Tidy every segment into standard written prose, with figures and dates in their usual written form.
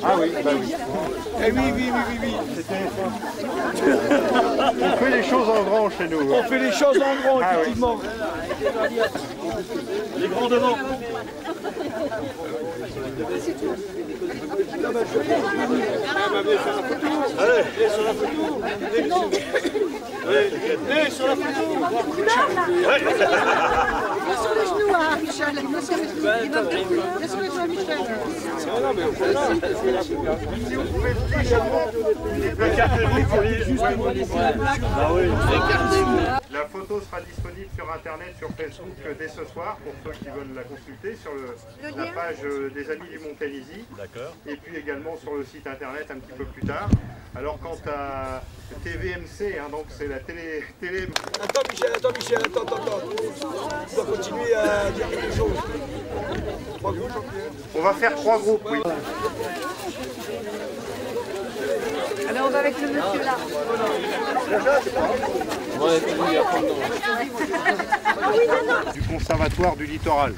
Ah oui, bah oui. Eh oui. On fait les choses en grand chez nous. On fait les choses en grand, effectivement. Les grands devant. Allez, sur la photo. Allez, sur la photo. Mets sur les genoux, hein, Michel. Mets sur les genoux. Mets sur les genoux, Michel. Si vous pouvez la photo sera disponible sur internet, sur Facebook dès ce soir pour ceux qui veulent la consulter sur la page des Amis du Monténésie. D'accord. Et puis également sur le site internet un petit peu plus tard. Alors quant à TVMC, hein, donc c'est la télé. Attends Michel, attends. On doit continuer à dire quelque chose. 3 groupes. On va faire 3 groupes, oui. Alors on va avec le monsieur là. Du conservatoire du littoral.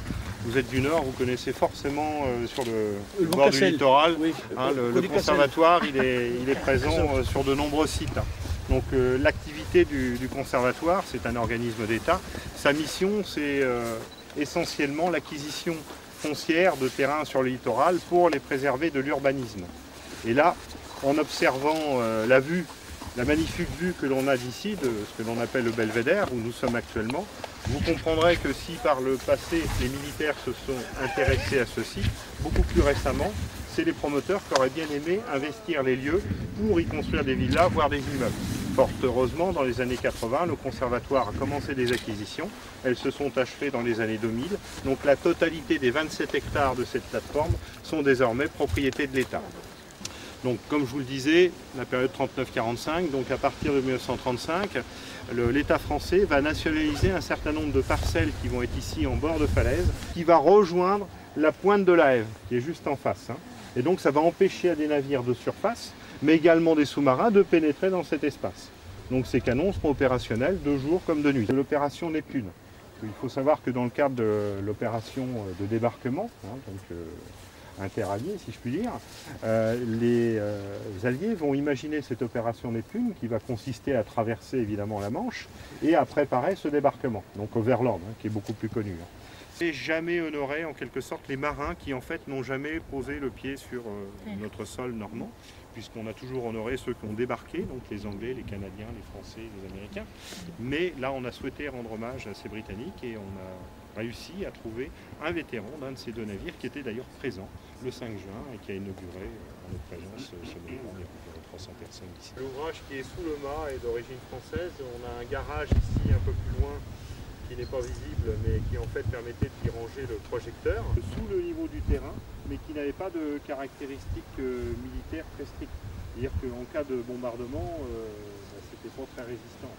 Vous êtes du Nord, vous connaissez forcément sur le bord du littoral. Oui. Hein, le conservatoire, il est présent sur de nombreux sites. Donc l'activité du conservatoire, c'est un organisme d'État. Sa mission, c'est essentiellement l'acquisition foncière de terrains sur le littoral pour les préserver de l'urbanisme. Et là, en observant la magnifique vue que l'on a d'ici, de ce que l'on appelle le belvédère, où nous sommes actuellement, vous comprendrez que si par le passé les militaires se sont intéressés à ceci, beaucoup plus récemment, c'est les promoteurs qui auraient bien aimé investir les lieux pour y construire des villas, voire des immeubles. Fort heureusement, dans les années 80, le conservatoire a commencé des acquisitions. Elles se sont achevées dans les années 2000. Donc la totalité des 27 hectares de cette plateforme sont désormais propriété de l'État. Donc, comme je vous le disais, la période 39-45, donc à partir de 1935, l'État français va nationaliser un certain nombre de parcelles qui vont être ici en bord de falaise, qui va rejoindre la pointe de la Hève, qui est juste en face. Et donc ça va empêcher à des navires de surface, mais également des sous-marins, de pénétrer dans cet espace. Donc ces canons seront opérationnels de jour comme de nuit. L'opération Neptune. Il faut savoir que dans le cadre de l'opération de débarquement, interalliés, si je puis dire, les Alliés vont imaginer cette opération Neptune qui va consister à traverser évidemment la Manche et à préparer ce débarquement, donc au Verland, qui est beaucoup plus connu. C'est jamais honoré en quelque sorte les marins qui en fait n'ont jamais posé le pied sur notre sol normand, puisqu'on a toujours honoré ceux qui ont débarqué, donc les Anglais, les Canadiens, les Français, les Américains. Mais là, on a souhaité rendre hommage à ces Britanniques et on a réussi à trouver un vétéran d'un de ces 2 navires qui était d'ailleurs présent le 5 juin et qui a inauguré en notre présence ce navire. On est environ 300 personnes ici. L'ouvrage qui est sous le mât est d'origine française. On a un garage ici un peu plus loin qui n'est pas visible mais qui en fait permettait d'y ranger le projecteur sous le niveau du terrain mais qui n'avait pas de caractéristiques militaires très strictes. C'est-à-dire qu'en cas de bombardement, c'était pas très résistant.